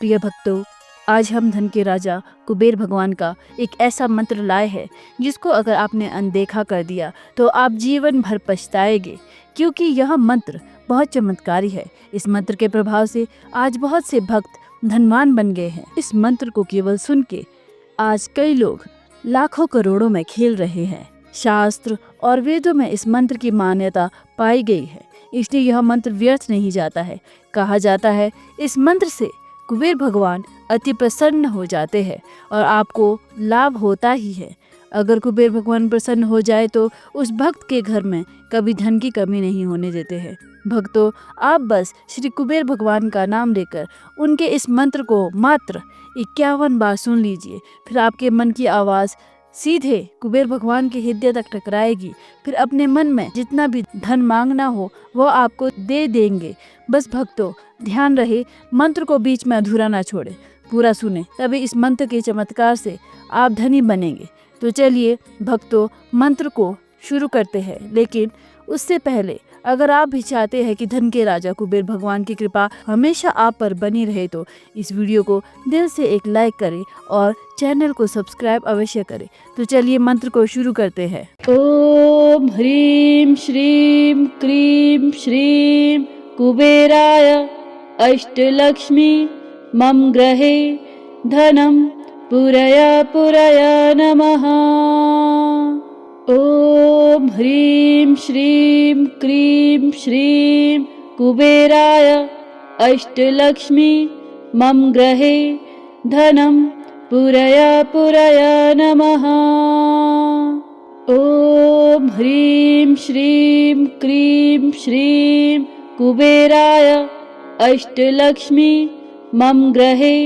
प्रिय भक्तों, आज हम धन के राजा कुबेर भगवान का एक ऐसा मंत्र लाए हैं जिसको अगर आपने अनदेखा कर दिया तो आप जीवन भर पछताएंगे, क्योंकि यह मंत्र बहुत चमत्कारी है। इस मंत्र के प्रभाव से आज बहुत से भक्त धनवान बन गए हैं। इस मंत्र को केवल सुन के आज कई लोग लाखों करोड़ों में खेल रहे हैं। शास्त्र और वेदों में इस मंत्र की मान्यता पाई गई है, इसलिए यह मंत्र व्यर्थ नहीं जाता है। कहा जाता है इस मंत्र से कुबेर भगवान अति प्रसन्न हो जाते हैं और आपको लाभ होता ही है। अगर कुबेर भगवान प्रसन्न हो जाए तो उस भक्त के घर में कभी धन की कमी नहीं होने देते हैं। भक्तों, आप बस श्री कुबेर भगवान का नाम लेकर उनके इस मंत्र को मात्र 51 बार सुन लीजिए। फिर आपके मन की आवाज़ सीधे कुबेर भगवान के हृदय तक टकराएगी। फिर अपने मन में जितना भी धन मांगना हो वो आपको दे देंगे। बस भक्तों, ध्यान रहे मंत्र को बीच में अधूरा ना छोड़े, पूरा सुने, तभी इस मंत्र के चमत्कार से आप धनी बनेंगे। तो चलिए भक्तों, मंत्र को शुरू करते हैं। लेकिन उससे पहले अगर आप भी चाहते हैं कि धन के राजा कुबेर भगवान की कृपा हमेशा आप पर बनी रहे तो इस वीडियो को दिल से एक लाइक करें और चैनल को सब्सक्राइब अवश्य करें। तो चलिए मंत्र को शुरू करते हैं। ओम ह्रीं श्रीं क्रीं श्रीं कुबेराय अष्टलक्ष्मी मम ग्रहे धनं पुरय पुरय नमः। ओम ह्रीं श्रीं क्रीं श्रीं कुबेराय अष्टलक्ष्मी मम ग्रहे धनं पुरय पुरय नमः। ओम ह्रीं श्रीं क्रीं श्रीं कुबेराय अष्टलक्ष्मी मम ग्रहे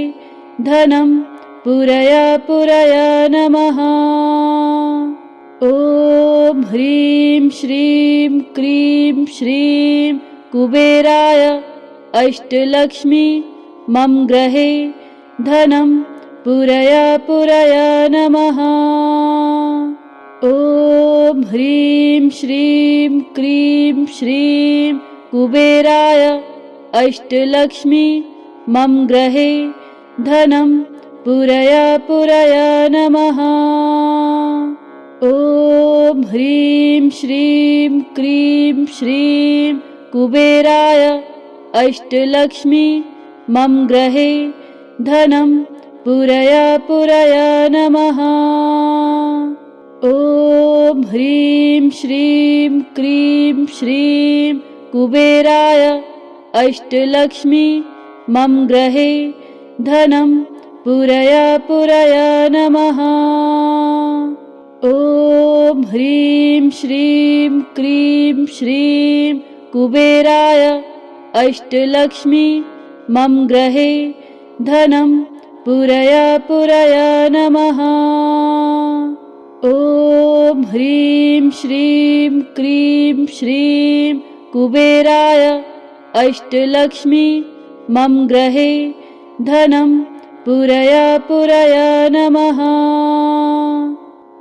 धनं पुरय पुरय नमः। ओम ह्रीं श्रीं क्रीं श्रीं कुबेराय अष्टलक्ष्मी मम ग्रहे धनं पुरय पुरय नमः। ओम ह्रीं श्रीं क्रीं श्रीं कुबेराय अष्टलक्ष्मी मम ग्रहे धनं पुरय पुरय नमः। ओम ह्रीं श्रीं क्रीं श्रीं कुबेराय अष्टलक्ष्मी मम ग्रहे धनं पुरय पुरय नमः। ओम ह्रीं श्रीं क्रीं श्रीं कुबेराय अष्टलक्ष्मी मम ग्रहे धनं पुरय पुरय नमः। ओम ह्रीं श्रीं क्रीं श्रीं कुबेराय अष्टलक्ष्मी मम ग्रहे धनं पुरय पुरय नमः। ओम ह्रीं श्रीं क्रीं श्रीं कुबेराय अष्टलक्ष्मी मम ग्रहे धनं पुरय पुरय नमः।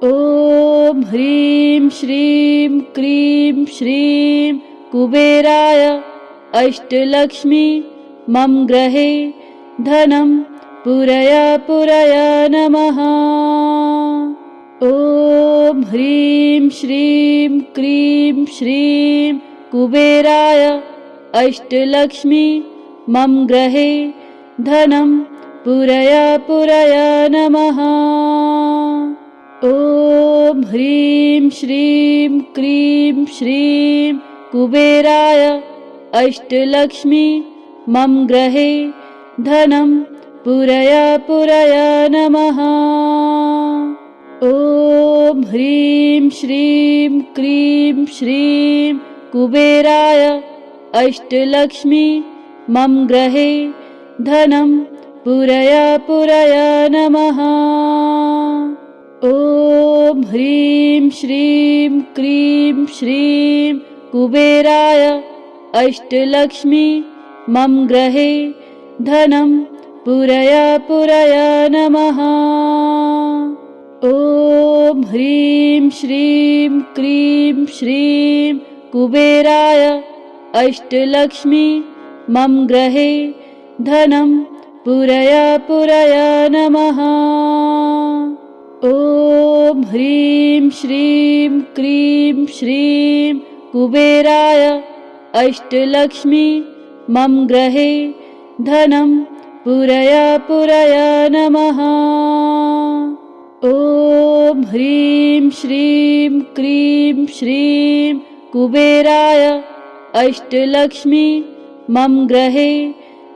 ओम ह्रीं श्रीं क्रीं श्रीं कुबेराय अष्टलक्ष्मी मम ग्रहे धनं पुरय पुरय नमः। ओम ह्रीं श्रीं क्रीं श्रीं कुबेराय अष्टलक्ष्मी मम ग्रहे धनं पुरय पुरय नमः। ओम ह्रीं श्रीं क्रीं श्रीं कुबेराय अष्टलक्ष्मी मम ग्रहे धनं पुरय पुरय नमः। ओम ह्रीं श्रीं क्रीं श्रीं कुबेराय अष्टलक्ष्मी मम ग्रहे धनं पुरय पुरय नमः। ओम ह्रीं श्रीं क्रीं श्रीं कुबेराय अष्टलक्ष्मी मम ग्रहे धनं पुरय पुरय नमः। ओम ह्रीं श्रीं क्रीं श्रीं कुबेराय अष्टलक्ष्मी मम ग्रहे धनं पुरया नमः। ॐ ह्रीं श्रीं क्रीं श्रीं कुबेराय अष्टलक्ष्मी मम गृहे धनं पुरया नमः। ॐ ह्रीं श्रीं क्रीं श्रीं कुबेराय अष्टलक्ष्मी मम गृहे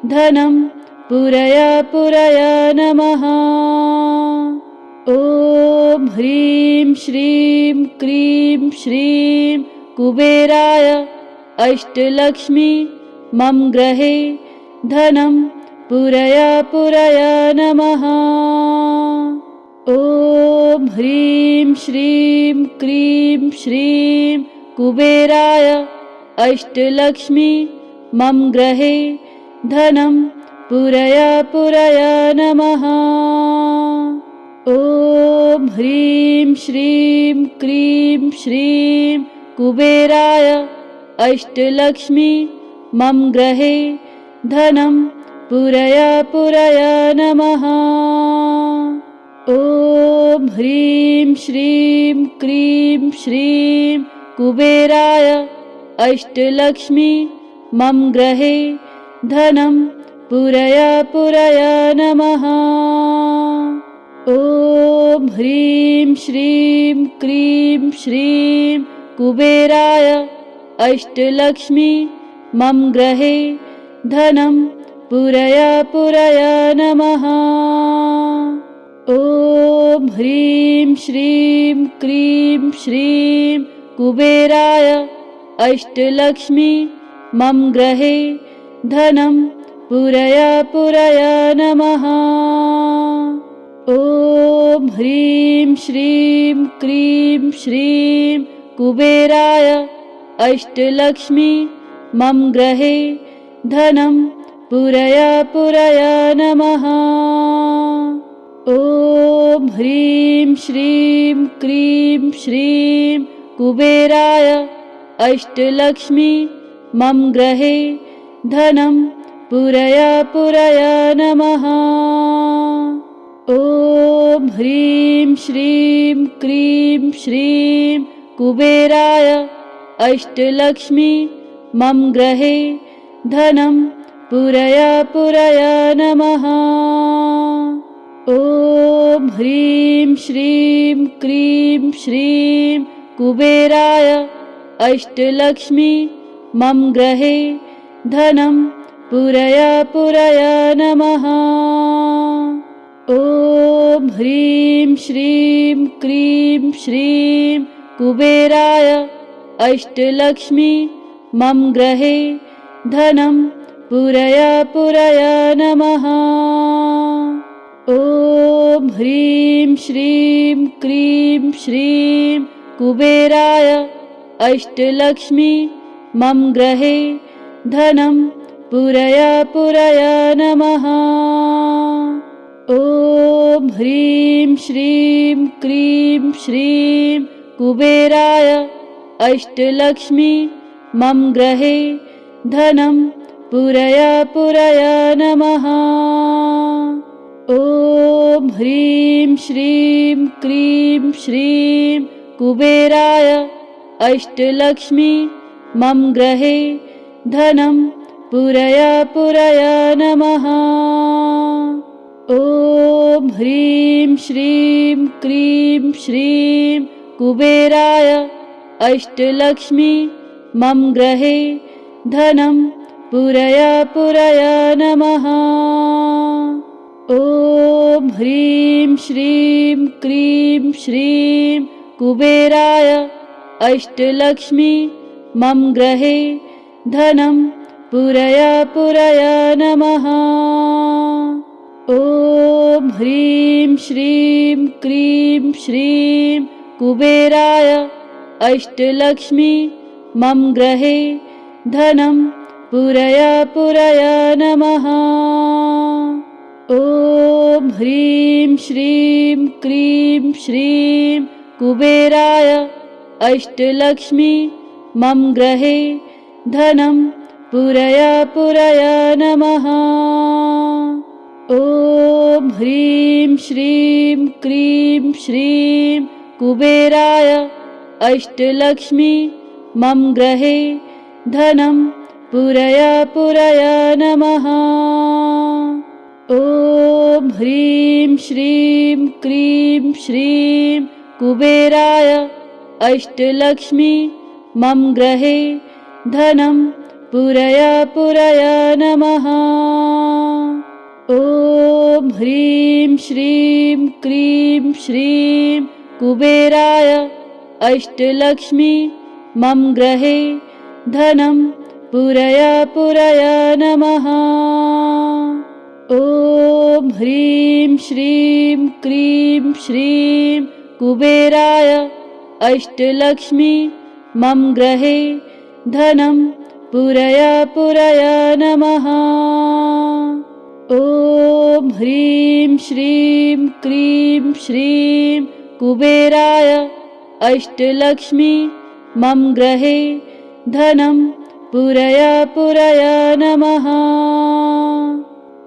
धनं पुरया नमः। ॐ ह्रीं श्रीं क्रीं श्रीं कुबेराय अष्टलक्ष्मी मम गृहे धनं पुरया नमः। ॐ ह्रीं श्रीं क्रीं श्रीं कुबेराय अष्टलक्ष्मी मम गृहे धनं पुरया नमः। ॐ ह्रीं श्रीं क्रीं श्रीं कुबेराय अष्टलक्ष्मी मम गृहे धनं पुरया नमः। ॐ ह्रीं श्रीं क्रीं श्रीं कुबेराय अष्टलक्ष्मी मम गृहे धनं पुरया नमः। ॐ ह्रीं श्रीं क्रीं श्रीं कुबेराय अष्टलक्ष्मी मम गृहे धनं पुरया नमः। ॐ ह्रीं श्रीं क्रीं श्रीं कुबेराय अष्टलक्ष्मी मम गृहे धनं पुरया नमः। ॐ ह्रीं श्रीं क्रीं श्रीं कुबेराय अष्टलक्ष्मी मम गृहे धनं पुरया नमः। ॐ ह्रीं श्रीं क्रीं श्रीं कुबेराय अष्टलक्ष्मी मम गृहे धनं पुरया नमः। ॐ ह्रीं श्रीं क्रीं श्रीं कुबेराय अष्टलक्ष्मी मम गृहे धनं पुरया नमः। ॐ ह्रीं श्रीं क्रीं श्रीं कुबेराय अष्टलक्ष्मी मम गृहे धनं पुरया नमः। ॐ ह्रीं श्रीं क्रीं श्रीं कुबेराय अष्टलक्ष्मी मम गृहे धनं पुरया नमः। ॐ ह्रीं श्रीं क्रीं श्रीं कुबेराय अष्टलक्ष्मी मम गृहे धनं पुरया नमः। ॐ ह्रीं श्रीं क्रीं श्रीं कुबेराय अष्टलक्ष्मी मम गृहे धनं पुरया नमः। ॐ ह्रीं श्रीं क्रीं श्रीं कुबेराय अष्टलक्ष्मी मम गृहे धनं पुरया नमः। ॐ ह्रीं श्रीं क्रीं श्रीं कुबेराय अष्टलक्ष्मी मम गृहे धनं पुरया नमः। ॐ ह्रीं श्रीं क्रीं श्रीं कुबेराय अष्टलक्ष्मी मम गृहे धनं पुरया नमः। ॐ ह्रीं श्रीं क्रीं श्रीं कुबेराय अष्टलक्ष्मी मम गृहे धनं पुरया नमः। ॐ ह्रीं श्रीं क्रीं श्रीं कुबेराय अष्टलक्ष्मी मम गृहे धनं पुरया नमः। ॐ ह्रीं श्रीं क्रीं श्रीं कुबेराय अष्टलक्ष्मी मम गृहे धनं पुरय नमः। ॐ ह्रीं श्रीं क्रीं श्रीं कुबेराय अष्टलक्ष्मी मम गृहे धनं पुरय नमः। ॐ ह्रीं श्रीं क्रीं श्रीं कुबेराय अष्टलक्ष्मी मम गृहे धनं पुरय नमः। ॐ ह्रीं श्रीं क्रीं श्रीं कुबेराय अष्टलक्ष्मी मम गृहे धनं पुरय नमः। ॐ ह्रीं श्रीं क्रीं श्रीं कुबेराय अष्टलक्ष्मी मम गृहे धनं पुरय नमः।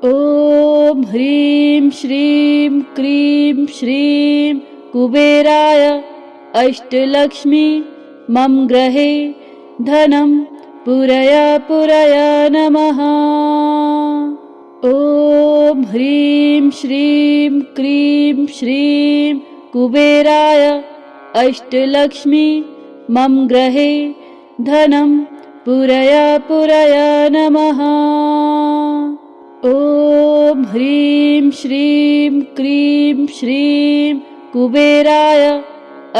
ॐ ह्रीं श्रीं क्रीं श्रीं कुबेराय अष्टलक्ष्मी मम गृहे धनं पुरय नमः। ॐ ह्रीं श्रीं क्रीं श्रीं कुबेराय अष्टलक्ष्मी मम गृहे धनं पुरय नमः। ॐ ह्रीं श्रीं क्रीं श्रीं कुबेराय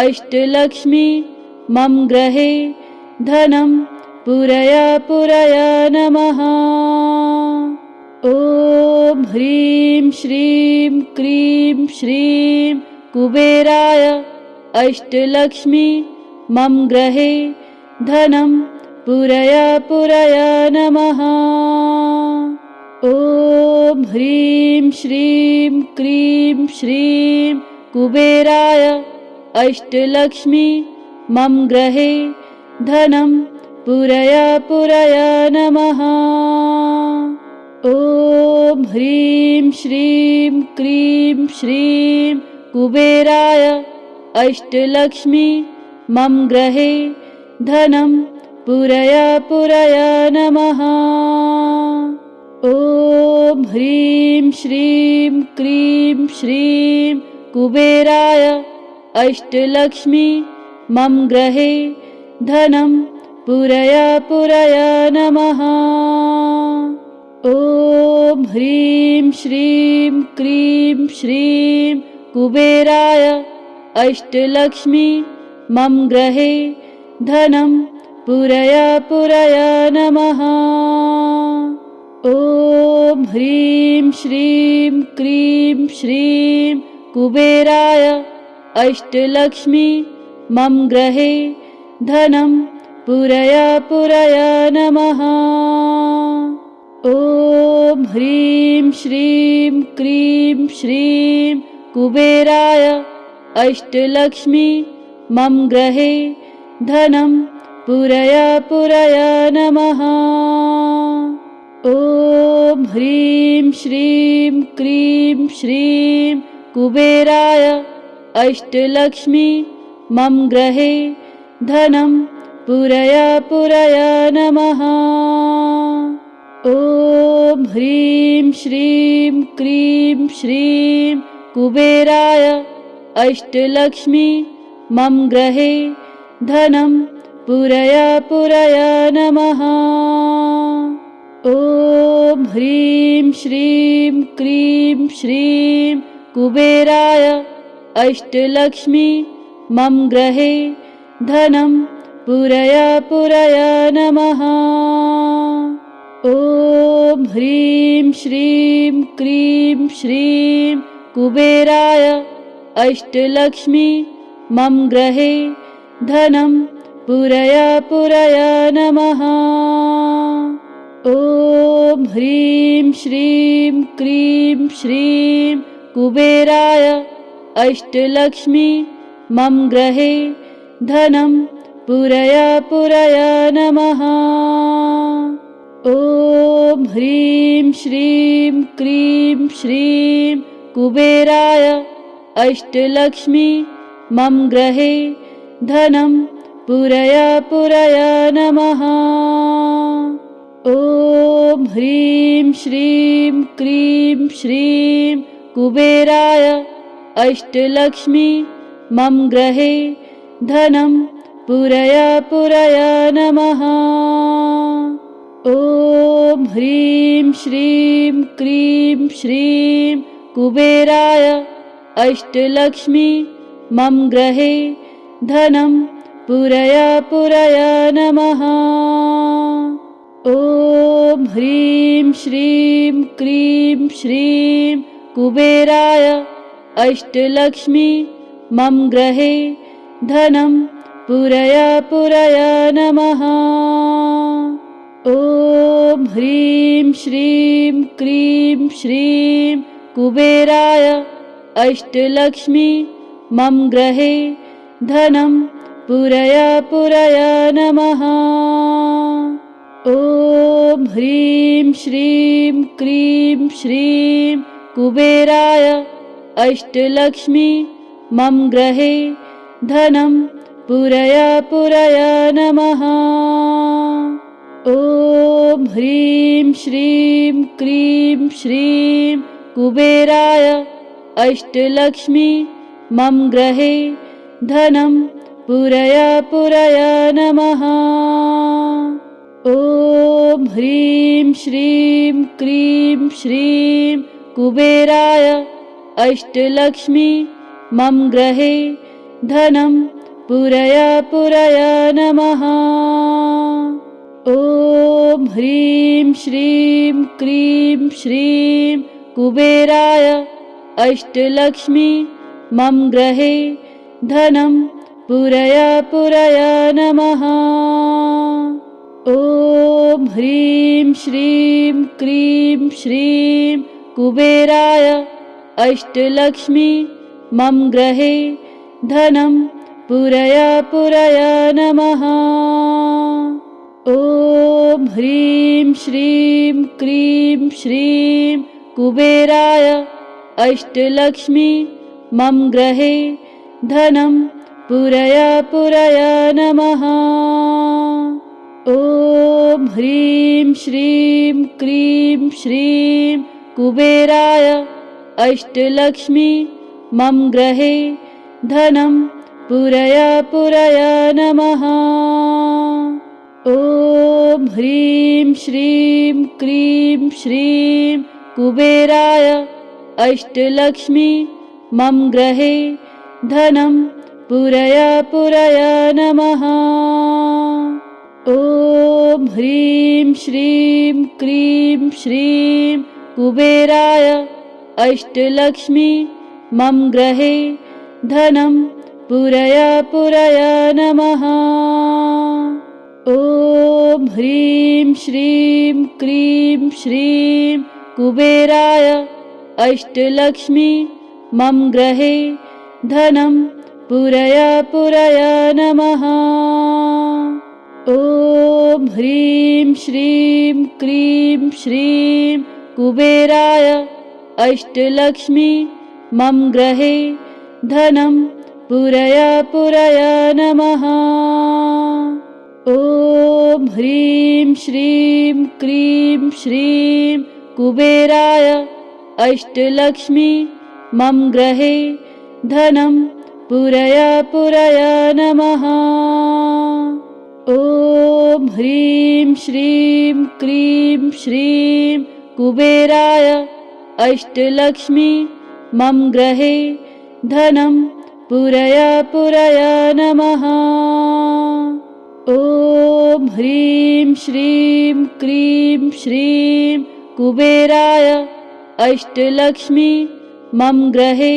अष्टलक्ष्मी मम गृहे धनं पुरय नमः। ॐ ह्रीं श्रीं क्रीं श्रीं कुबेराय अष्टलक्ष्मी मम गृहे धनं पुरय नमः। ॐ ह्रीं श्रीं क्रीं श्रीं कुबेराय अष्टलक्ष्मी मम गृहे धनं पुरय नमः। ॐ ह्रीं श्रीं क्रीं श्रीं कुबेराय अष्टलक्ष्मी मम गृहे धनं पुरय नमः। ॐ ह्रीं श्रीं क्रीं श्रीं कुबेराय अष्टलक्ष्मी मम गृहे धनं पुरय नमः। ॐ ह्रीं श्रीं क्रीं श्रीं कुबेराय अष्टलक्ष्मी मम गृहे धनं पुरय नमः। ॐ ह्रीं श्रीं क्रीं श्रीं कुबेराय अष्टलक्ष्मी मम गृहे धनं पुरय नमः। ॐ ह्रीं श्रीं क्रीं श्रीं कुबेराय अष्टलक्ष्मी मम गृहे धनं पुरय नमः। ॐ ह्रीं श्रीं क्रीं श्रीं कुबेराय अष्टलक्ष्मी मम गृहे धनं पुरय नमः। ॐ ह्रीं श्रीं क्रीं श्रीं कुबेराय अष्टलक्ष्मी मम गृहे धनं पुरय नमः। ॐ ह्रीं श्रीं क्रीं श्रीं कुबेराय अष्टलक्ष्मी मम गृहे धनं पुरय नमः। ॐ ह्रीं श्रीं क्रीं श्रीं कुबेराय अष्टलक्ष्मी मम गृहे धनं पुरय नमः। ॐ ह्रीं श्रीं क्रीं श्रीं कुबेराय अष्टलक्ष्मी मम गृहे धनं पुरय नमः। ॐ ह्रीं श्रीं क्रीं श्रीं कुबेराय अष्टलक्ष्मी मम गृहे धनं पुरय नमः। ॐ ह्रीं श्रीं क्रीं श्रीं कुबेराय अष्टलक्ष्मी मम गृहे धनं पुरय नमः। ॐ ह्रीं श्रीं क्रीं श्रीं कुबेराय अष्टलक्ष्मी मम गृहे धनं पुरय नमः। ॐ ह्रीं श्रीं क्रीं श्रीं कुबेराय अष्टलक्ष्मी मम गृहे धनं पुरय नमः। ॐ ह्रीं श्रीं क्रीं श्रीं कुबेराय अष्टलक्ष्मी मम गृहे धनं पुरय नमः। ॐ ह्रीं श्रीं क्रीं श्रीं कुबेराय अष्टलक्ष्मी मम गृहे धनं पुरय नमः। ॐ ह्रीं श्रीं क्रीं श्रीं कुबेराय अष्टलक्ष्मी मम गृहे धनं पुरय नमः। ॐ ह्रीं श्रीं क्रीं श्रीं कुबेराय अष्टलक्ष्मी मम गृहे धनं पुरय नमः। ॐ ह्रीं श्रीं क्रीं श्रीं कुबेराय अष्टलक्ष्मी मम गृहे धनं पुरय नमः। ॐ ह्रीं श्रीं क्रीं श्रीं कुबेराय अष्टलक्ष्मी मम गृहे धनं पुरय नमः। ॐ ह्रीं श्रीं क्रीं श्रीं कुबेराय अष्टलक्ष्मी मम गृहे धनं पुरय नमः। ॐ ह्रीं श्रीं क्रीं श्रीं कुबेराय अष्टलक्ष्मी मम गृहे धनं पुरय नमः। ॐ ह्रीं श्रीं क्रीं श्रीं कुबेराय अष्टलक्ष्मी मम गृहे धनं पुरय नमः। ॐ ह्रीं श्रीं क्रीं श्रीं कुबेराय अष्टलक्ष्मी मम गृहे धनं पुरय नमः। ॐ ह्रीं श्रीं क्रीं श्रीं कुबेराय अष्टलक्ष्मी मम गृहे धनं पुरय नमः। ॐ ह्रीं श्रीं क्रीं श्रीं कुबेराय अष्टलक्ष्मी मम गृहे धनं पुरय नमः। ॐ ह्रीं श्रीं क्रीं श्रीं कुबेराय अष्टलक्ष्मी मम गृहे धनं पुरय नमः। ॐ ह्रीं श्रीं क्रीं श्रीं कुबेराय अष्टलक्ष्मी मम गृहे धनं पुरय नमः। ॐ ह्रीं श्रीं क्रीं श्रीं कुबेराय अष्टलक्ष्मी मम गृहे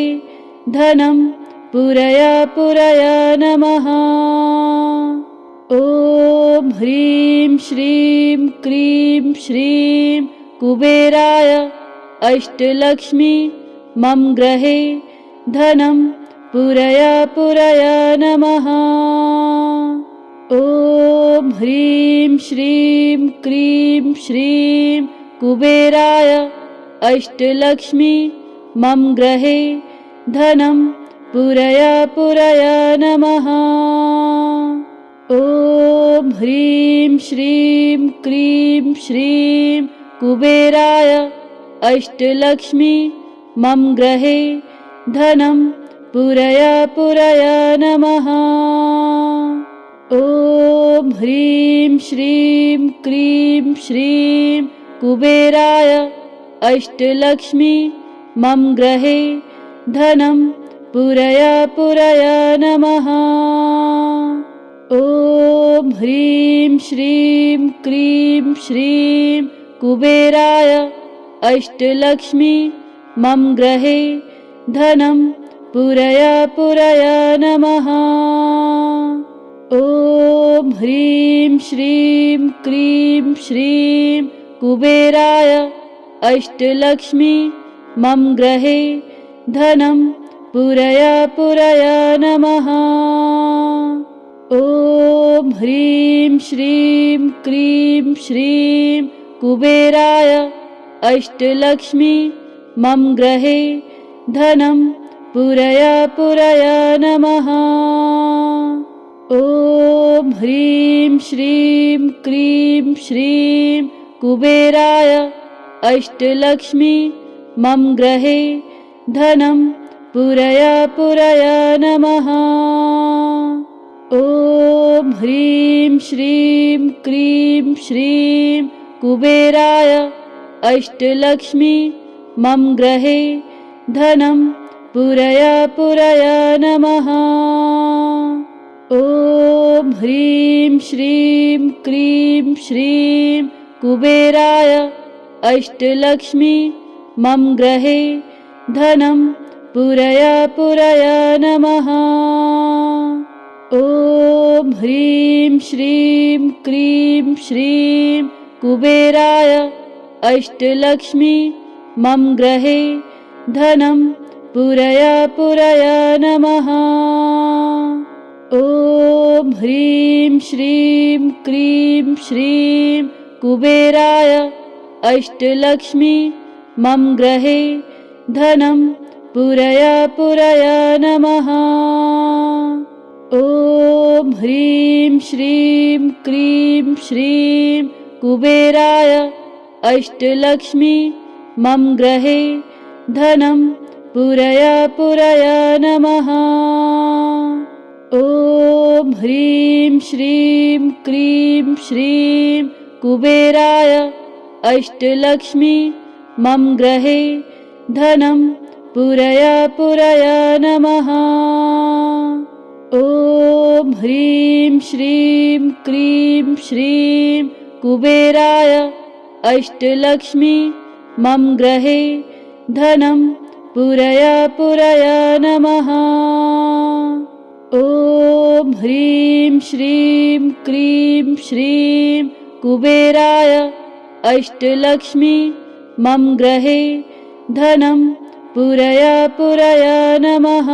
धनं पुरय नमः। ॐ ह्रीं श्रीं क्रीं श्रीं कुबेराय अष्टलक्ष्मी मम गृहे धनं पुरय नमः। ॐ ह्रीं श्रीं क्रीं श्रीं कुबेराय अष्टलक्ष्मी मम गृहे धनं पुरय पुरय नमः। ॐ ह्रीं श्रीं क्रीं श्रीं कुबेराय अष्टलक्ष्मी मम गृहे धनं पुरय पुरय नमः। ॐ ह्रीं श्रीं क्रीं श्रीं कुबेराय अष्टलक्ष्मी मम गृहे धनं पुरय पुरय नमः। ॐ ह्रीं श्रीं क्रीं श्रीं कुबेराय अष्टलक्ष्मी मम गृहे धनं पुरय पुरय नमः। ॐ ह्रीं श्रीं क्रीं श्रीं कुबेराय अष्टलक्ष्मी मम गृहे धनं पुरय पुरय नमः। ॐ ह्रीं श्रीं क्रीं श्रीं कुबेराय अष्टलक्ष्मी मम गृहे धनं पुरय पुरय नमः। ॐ ह्रीं श्रीं क्रीं श्रीं कुबेराय अष्टलक्ष्मी मम गृहे धनं पुरय पुरय नमः। ॐ ह्रीं श्रीं क्रीं श्रीं कुबेराय अष्टलक्ष्मी मम गृहे धनं पुरय पुरय नमः। ॐ ह्रीं श्रीं क्रीं श्रीं कुबेराय अष्टलक्ष्मी मम गृहे धनं पुरय पुरय नमः। ॐ ह्रीं श्रीं क्रीं श्रीं कुबेराय अष्टलक्ष्मी मम गृहे धनं पुरय पुरय नमः। ॐ ह्रीं श्रीं क्रीं श्रीं कुबेराय अष्टलक्ष्मी मम गृहे धनं पुरय पुरय नमः। ॐ ह्रीं श्रीं क्रीं श्रीं कुबेराय अष्टलक्ष्मी मम गृहे धनं पुरय पुरय नमः। ॐ ह्रीं श्रीं क्रीं श्रीं कुबेराय अष्टलक्ष्मी मम गृहे धनं पुरय पुरय नमः। ॐ ह्रीं श्रीं क्रीं श्रीं कुबेराय अष्टलक्ष्मी मम गृहे धनं पुरय पुरय नमः। ॐ ह्रीं श्रीं क्रीं श्रीं कुबेराय अष्टलक्ष्मी मम गृहे धनं पुरय पुरय नमः।